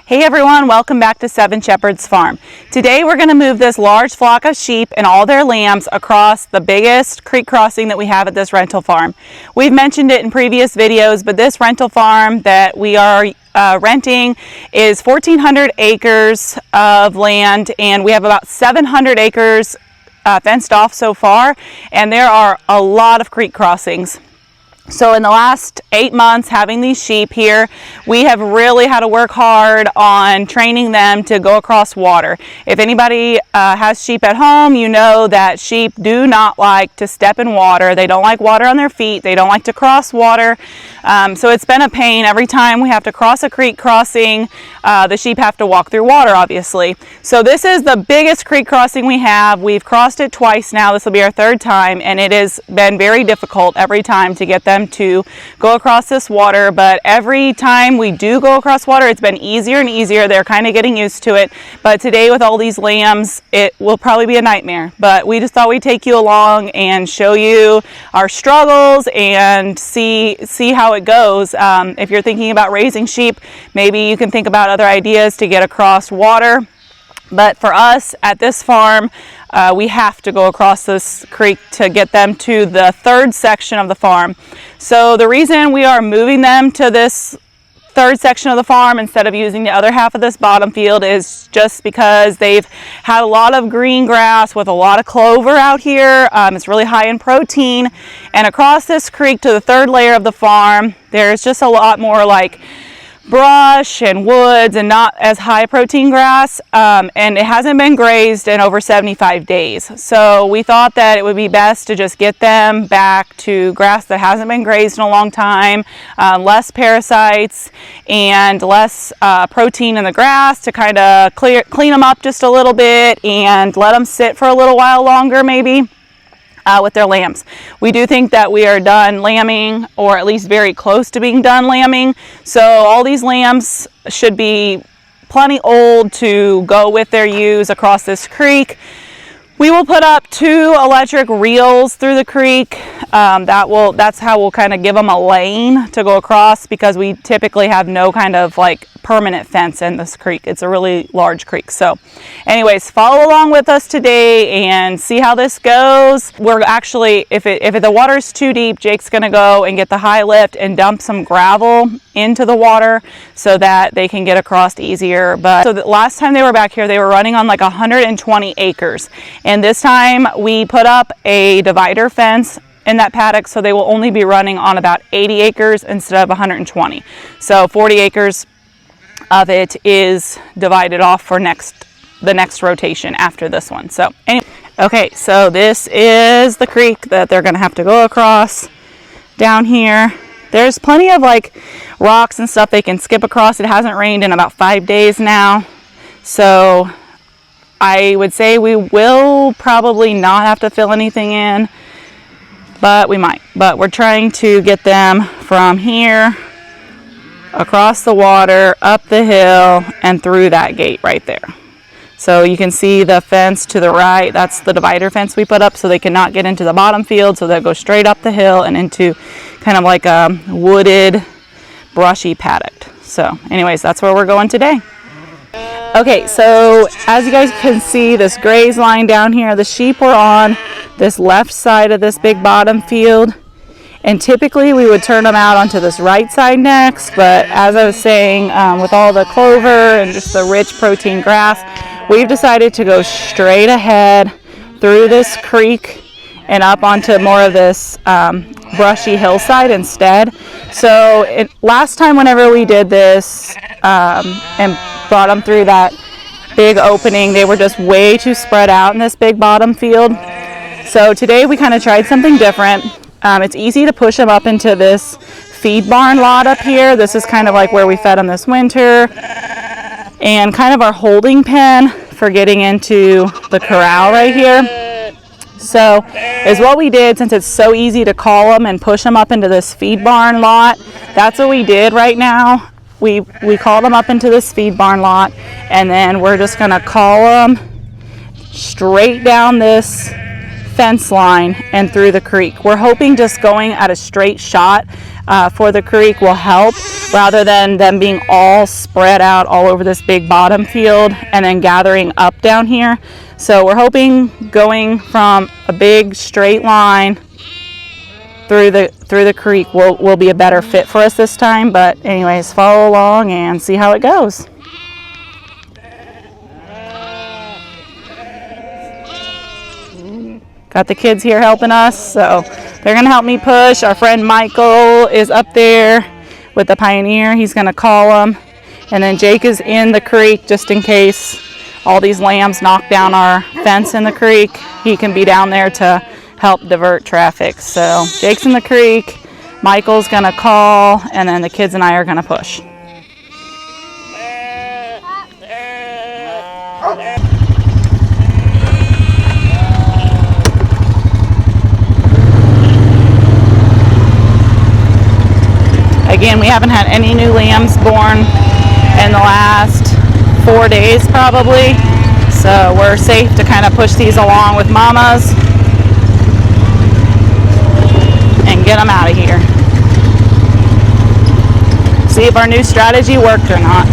Hey everyone, welcome back to Seven Shepherds Farm. Today we're going to move this large flock of sheep and all their lambs across the biggest creek crossing that we have at this rental farm. We've mentioned it in previous videos, but this rental farm that we are renting is 1,400 acres of land, and we have about 700 acres fenced off so far, and there are a lot of creek crossings. So in the last 8 months having these sheep here, we have really had to work hard on training them to go across water. If anybody has sheep at home, you know that sheep do not like to step in water. They don't like water on their feet. They don't like to cross water. So it's been a pain every time we have to cross a creek crossing. The sheep have to walk through water, obviously. So this is the biggest creek crossing we have. We've crossed it twice now. This will be our third time, and it has been very difficult every time to get them to go across this water. But every time we do go across water, it's been easier and easier. They're kind of getting used to it. But today with all these lambs, it will probably be a nightmare. But we just thought we'd take you along and show you our struggles and see how it goes. If you're thinking about raising sheep, maybe you can think about other ideas to get across water. But for us at this farm, we have to go across this creek to get them to the third section of the farm. So the reason we are moving them to this third section of the farm instead of using the other half of this bottom field is just because they've had a lot of green grass with a lot of clover out here. It's really high in protein, and across this creek to the third layer of the farm, there's just a lot more like brush and woods and not as high protein grass, and it hasn't been grazed in over 75 days. So we thought that it would be best to just get them back to grass that hasn't been grazed in a long time, less parasites and less protein in the grass, to kind of clean them up just a little bit and let them sit for a little while longer maybe. With their lambs. We do think that we are done lambing, or at least very close to being done lambing. So all these lambs should be plenty old to go with their ewes across this creek. We will put up 2 electric reels through the creek. That's how we'll kind of give them a lane to go across, because we typically have no kind of like permanent fence in this creek. It's a really large creek. So anyways, follow along with us today and see how this goes. We're actually, if the water's too deep, Jake's gonna go and get the high lift and dump some gravel into the water so that they can get across easier. But so the last time they were back here, they were running on like 120 acres. And this time we put up a divider fence in that paddock, so they will only be running on about 80 acres instead of 120. So 40 acres of it is divided off for the next rotation after this one. So anyway, okay, so this is the creek that they're gonna have to go across down here. There's plenty of like rocks and stuff they can skip across. It hasn't rained in about 5 days now, so I would say we will probably not have to fill anything in, but we might. But we're trying to get them from here across the water, up the hill, and through that gate right there. So you can see the fence to the right. That's the divider fence we put up so they cannot get into the bottom field. So they'll go straight up the hill and into kind of like a wooded, brushy paddock. So anyways, that's where we're going today. Okay, so as you guys can see, this graze line down here, the sheep were on this left side of this big bottom field. And typically we would turn them out onto this right side next, but as I was saying, with all the clover and just the rich protein grass, we've decided to go straight ahead through this creek and up onto more of this brushy hillside instead. So last time whenever we did this and brought them through that big opening, they were just way too spread out in this big bottom field. So today we kind of tried something different. It's easy to push them up into this feed barn lot up here. This is kind of like where we fed them this winter, and kind of our holding pen for getting into the corral right here. So is what we did, since it's so easy to call them and push them up into this feed barn lot. That's what we did right now. We called them up into this feed barn lot, and then we're just gonna call them straight down this fence line and through the creek. We're hoping just going at a straight shot for the creek will help, rather than them being all spread out all over this big bottom field and then gathering up down here. So we're hoping going from a big straight line through the creek will be a better fit for us this time. But anyways, follow along and see how it goes. Got the kids here helping us, so they're gonna help me push. Our friend Michael is up there with the Pioneer. He's gonna call them, and then Jake is in the creek just in case all these lambs knock down our fence in the creek. He can be down there to help divert traffic. So Jake's in the creek, Michael's gonna call, and then the kids and I are gonna push. Again, we haven't had any new lambs born in the last 4 days probably, so we're safe to kind of push these along with mamas and get them out of here. See if our new strategy worked or not.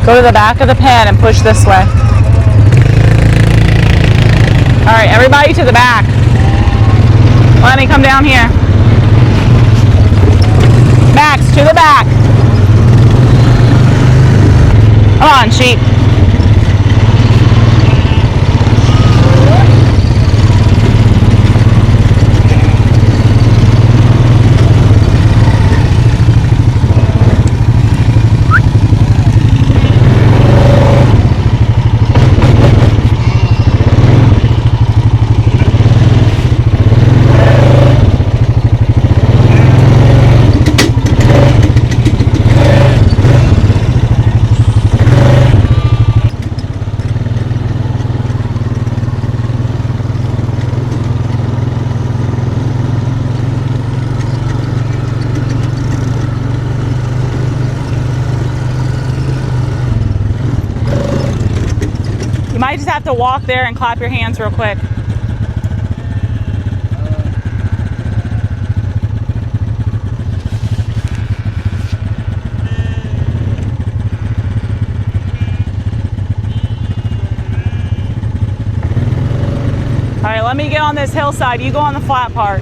Go to the back of the pen and push this way. All right, everybody to the back. Let me come down here. Max, to the back. Come on, sheep. You might just have to walk there and clap your hands real quick. All right, let me get on this hillside. You go on the flat part.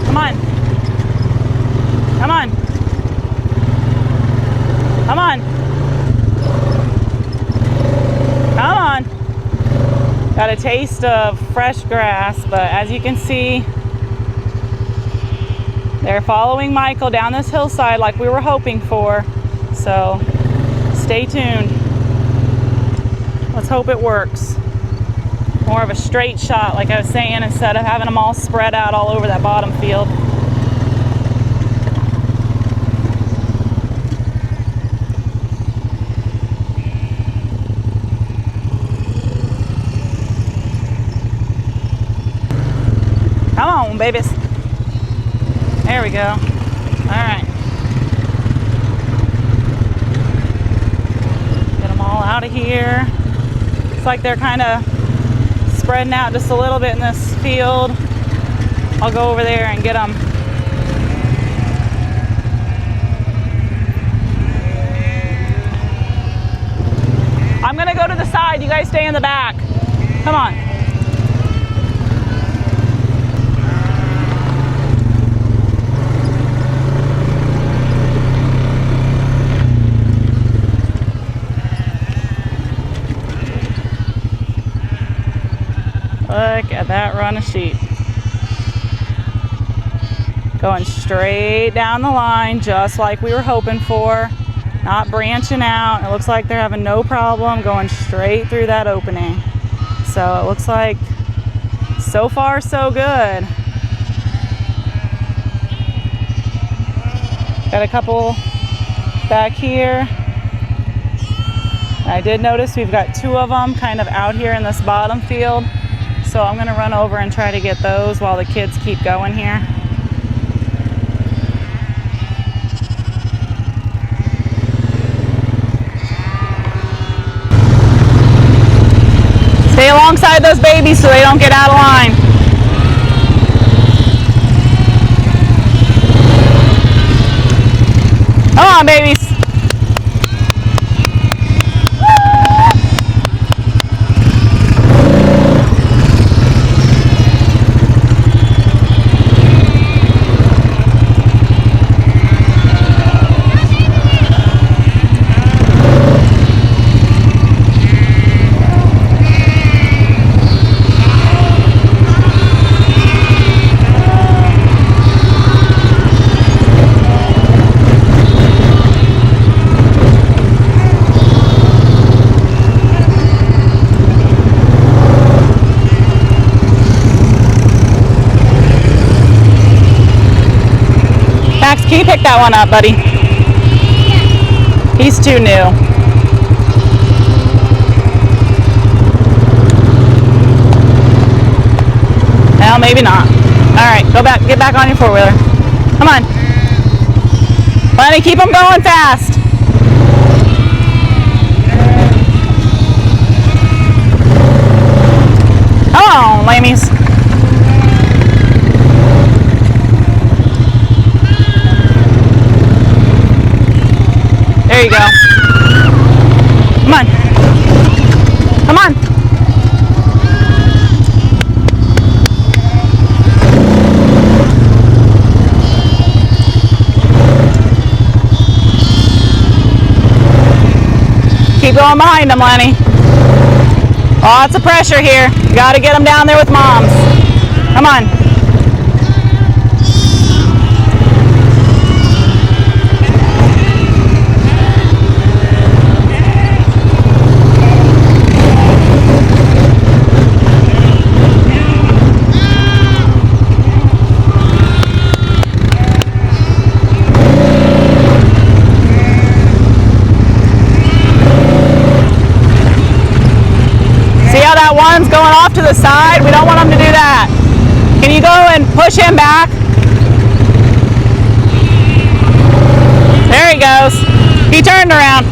Come on. Come on. Come on. Come on. Got a taste of fresh grass, but as you can see, they're following Michael down this hillside like we were hoping for. So stay tuned. Let's hope it works. More of a straight shot, like I was saying, instead of having them all spread out all over that bottom field. Come on, babies. There we go. All right. Get them all out of here. Looks like they're kind of spreading out just a little bit in this field. I'll go over there and get them. I'm gonna go to the side. You guys stay in the back. Come on. Look at that run of sheep. Going straight down the line, just like we were hoping for. Not branching out. It looks like they're having no problem going straight through that opening. So it looks like so far so good. Got a couple back here. I did notice we've got 2 of them kind of out here in this bottom field. So I'm gonna run over and try to get those while the kids keep going here. Stay alongside those babies so they don't get out of line. Come on, babies. Can you pick that one up, buddy? He's too new. Well, maybe not. All right, go back. Get back on your four-wheeler. Come on. Lenny, keep them going fast. Come on, lamies. There you go. Come on. Come on. Keep going behind them, Lenny. Lots of pressure here. You got to get them down there with moms. Come on. That one's going off to the side. We don't want him to do that. Can you go and push him back? There he goes. He turned around.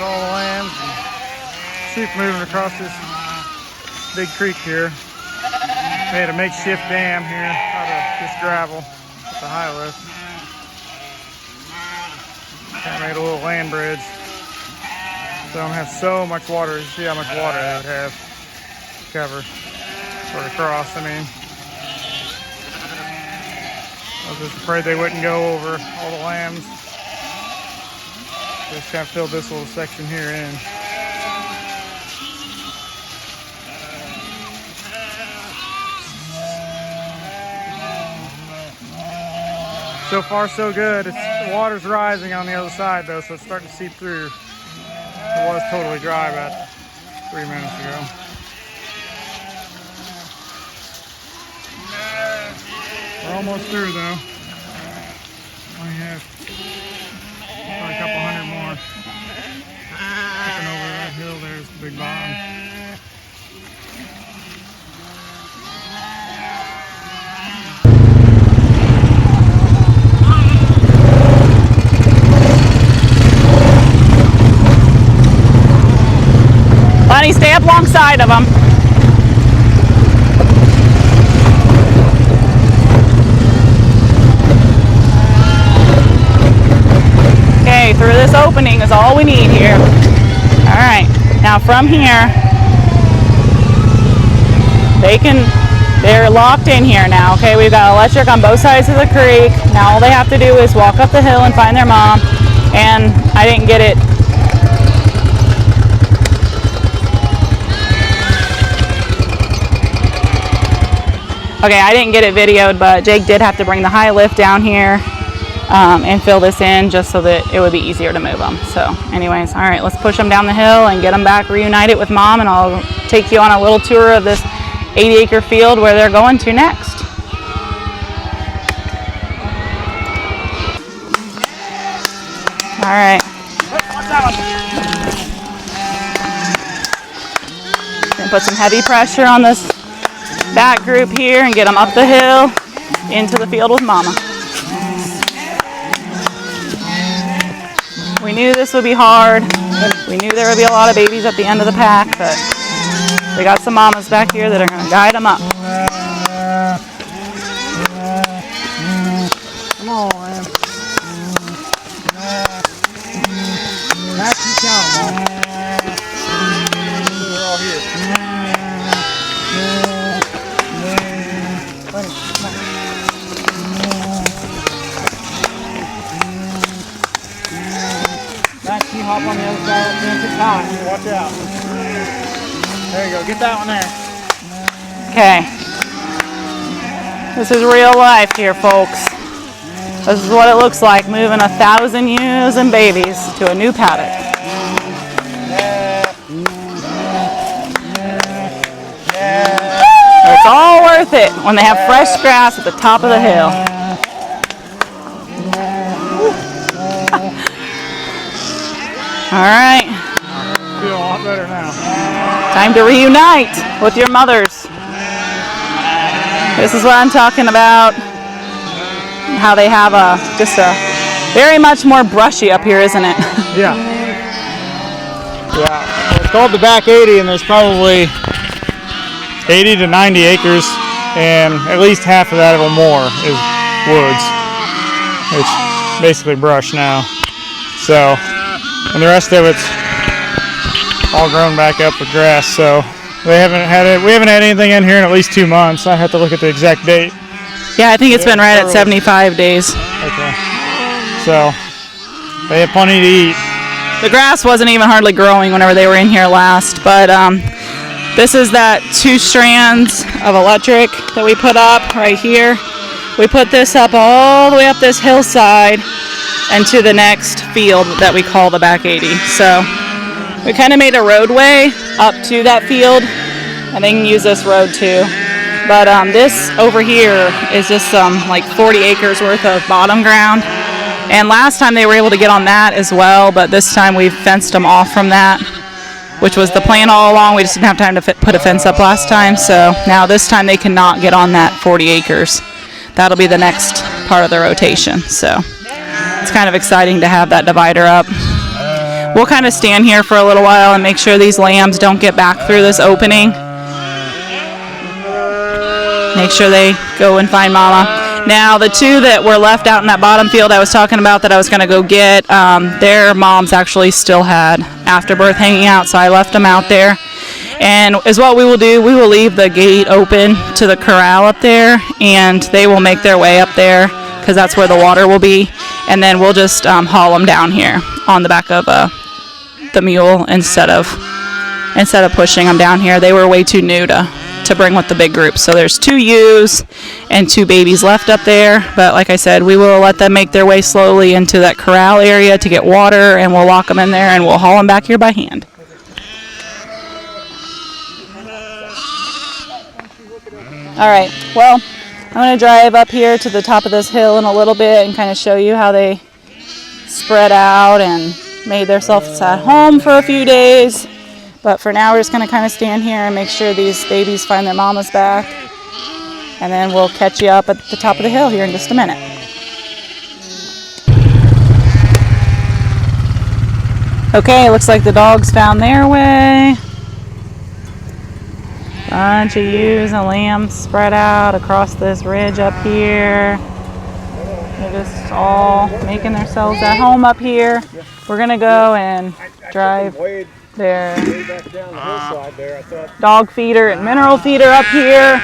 All the lambs and sheep moving across this big creek here. They had a makeshift dam here out of this gravel. The high lift. Kind of made a little land bridge. So I don't have so much water. You see how much water they would have to cover or to cross. I mean, I was just afraid they wouldn't go over all the lambs. Just kind of filled this little section here in. So far, so good. The water's rising on the other side, though, so it's starting to seep through. It was totally dry about 3 minutes ago. We're almost through, though. Only have probably a couple hundred more. Looking over that hill, there's the big bottom. Bunny, stay up alongside of them. Okay, through this opening is all we need here. All right, now from here, they're locked in here now. Okay, we've got electric on both sides of the creek. Now all they have to do is walk up the hill and find their mom. And I didn't get it. Okay, I didn't get it videoed, but Jake did have to bring the high lift down here and fill this in just so that it would be easier to move them. So anyways, all right, let's push them down the hill and get them back reunited with mom, and I'll take you on a little tour of this 80-acre field where they're going to next. All right. Gonna put some heavy pressure on this back group here and get them up the hill into the field with Mama. We knew this would be hard. We knew there would be a lot of babies at the end of the pack, but we got some mamas back here that are going to guide them up. Come on, man. That's your count, man. They're all here. Max, you hop on the other side of the fence at time. Watch out. There you go. Get that one there. Okay. This is real life here, folks. This is what it looks like moving 1,000 ewes and babies to a new paddock. It's all worth it when they have fresh grass at the top of the hill. All right. Feel a lot better now. Time to reunite with your mothers. This is what I'm talking about. How they have just a very much more brushy up here, isn't it? Yeah. Yeah. It's called the back 80, and there's probably 80 to 90 acres, and at least half of that or more is woods. It's basically brush now. So, and the rest of it's all grown back up with grass. So we haven't had anything in here in at least 2 months. I have to look at the exact date. Yeah, I think it's been right at 75 days. Okay. So they have plenty to eat. The grass wasn't even hardly growing whenever they were in here last, but this is that 2 strands of electric that we put up right here. We put this up all the way up this hillside and to the next field that we call the back 80. So we kind of made a roadway up to that field, and they can use this road too. But this over here is just like 40 acres worth of bottom ground. And last time they were able to get on that as well, but this time we fenced them off from that, which was the plan all along. We just didn't have time to put a fence up last time. So now this time they cannot get on that 40 acres. That'll be the next part of the rotation. So it's kind of exciting to have that divider up. We'll kind of stand here for a little while and make sure these lambs don't get back through this opening. Make sure they go and find Mama. Now, the 2 that were left out in that bottom field I was talking about that I was going to go get, their moms actually still had afterbirth hanging out, so I left them out there. And is what we will do, we will leave the gate open to the corral up there, and they will make their way up there because that's where the water will be. And then we'll just haul them down here on the back of the mule instead of pushing them down here. They were way too new to bring with the big group. So there's 2 ewes and 2 babies left up there. But like I said, we will let them make their way slowly into that corral area to get water, and we'll lock them in there and we'll haul them back here by hand. All right, well, I'm going to drive up here to the top of this hill in a little bit and kind of show you how they spread out and made themselves at home for a few days. But for now, we're just going to kind of stand here and make sure these babies find their mamas back. And then we'll catch you up at the top of the hill here in just a minute. Okay, looks like the dogs found their way. Bunch of ewes and lambs spread out across this ridge up here. They're just all making themselves at home up here. We're going to go and drive their dog feeder and mineral feeder up here,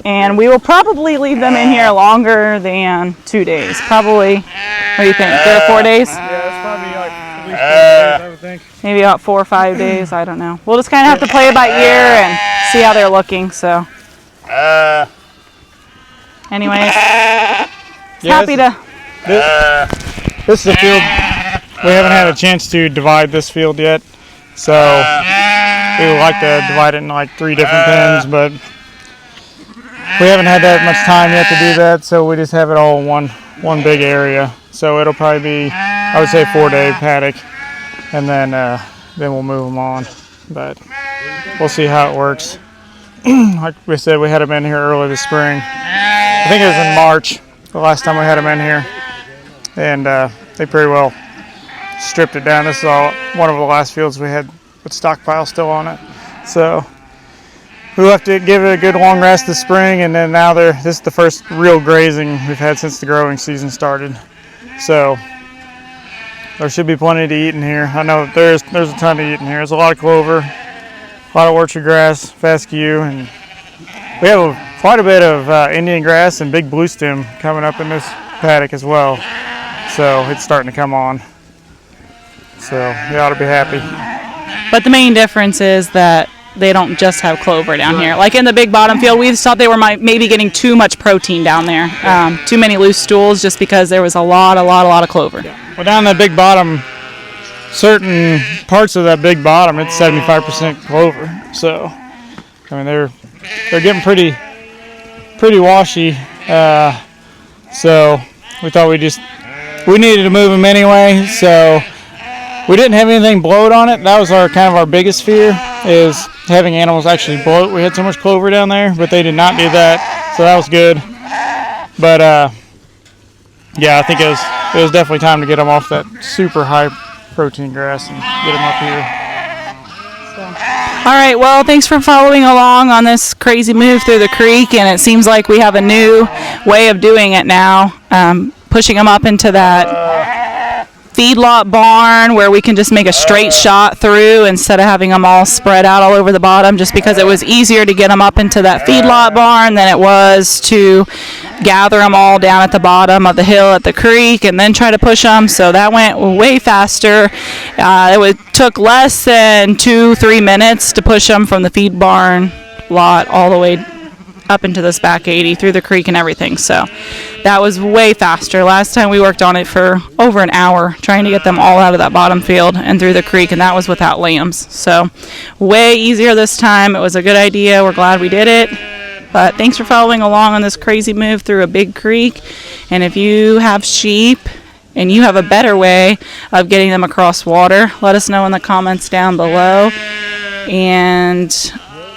and we will probably leave them in here longer than 2 days. Probably, what do you think, 3 or 4 days? Yeah, it's probably like at least 4 days, I would think. Maybe about 4 or 5 days, I don't know. We'll just kind of have to play it by ear and see how they're looking, so. Anyways, happy to. This is a field. We haven't had a chance to divide this field yet, so we would like to divide it in like 3 different pens, but we haven't had that much time yet to do that, so we just have it all in one big area. So it'll probably be I would say 4-day paddock, and then we'll move them on. But we'll see how it works. Like we said, we had them in here early this spring. I think it was in March the last time we had them in here, and they pretty well stripped it down. This is all one of the last fields we had with stockpile still on it, so we left it, give it a good long rest this spring, and then now this is the first real grazing we've had since the growing season started. So there should be plenty to eat in here. I know there's a ton to eat in here. There's a lot of clover, a lot of orchard grass, fescue, and we have quite a bit of Indian grass and big blue stem coming up in this paddock as well. So it's starting to come on. So you ought to be happy. But the main difference is that they don't just have clover down here. Like in the big bottom field, we thought they were maybe getting too much protein down there. Too many loose stools just because there was a lot of clover. Well, down that big bottom, certain parts of that big bottom, it's 75% clover. So, I mean, they're getting pretty washy. So we thought we needed to move them anyway. So we didn't have anything bloat on it. That was kind of our biggest fear, is having animals actually bloat. We had so much clover down there, but they did not do that, so that was good. But yeah, I think it was definitely time to get them off that super high protein grass and get them up here. All right, well, thanks for following along on this crazy move through the creek, and it seems like we have a new way of doing it now, pushing them up into that feedlot barn where we can just make a straight shot through instead of having them all spread out all over the bottom, just because it was easier to get them up into that feedlot barn than it was to gather them all down at the bottom of the hill at the creek and then try to push them. So that went way faster. It took less than 2-3 minutes to push them from the feed barn lot all the way up into this back 80 through the creek and everything. So that was way faster. Last time we worked on it for over an hour trying to get them all out of that bottom field and through the creek, and that was without lambs. So way easier this time. It was a good idea. We're glad we did it. But thanks for following along on this crazy move through a big creek. And if you have sheep and you have a better way of getting them across water, let us know in the comments down below. And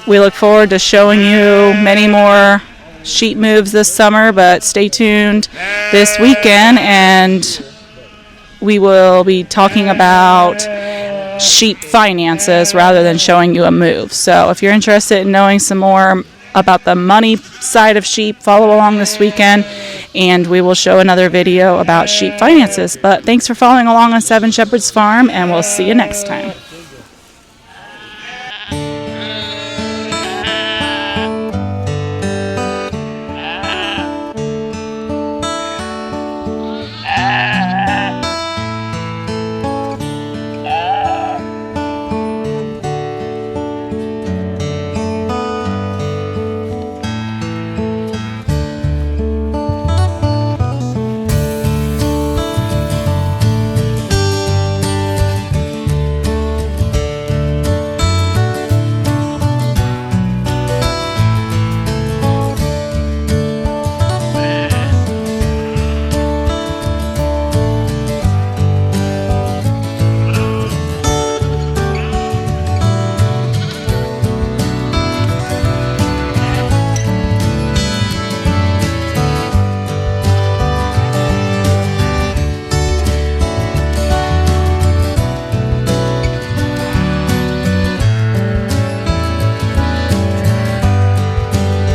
we look forward to showing you many more sheep moves this summer, but stay tuned this weekend and we will be talking about sheep finances rather than showing you a move. So if you're interested in knowing some more about the money side of sheep, follow along this weekend and we will show another video about sheep finances. But thanks for following along on Seven Shepherds Farm, and we'll see you next time.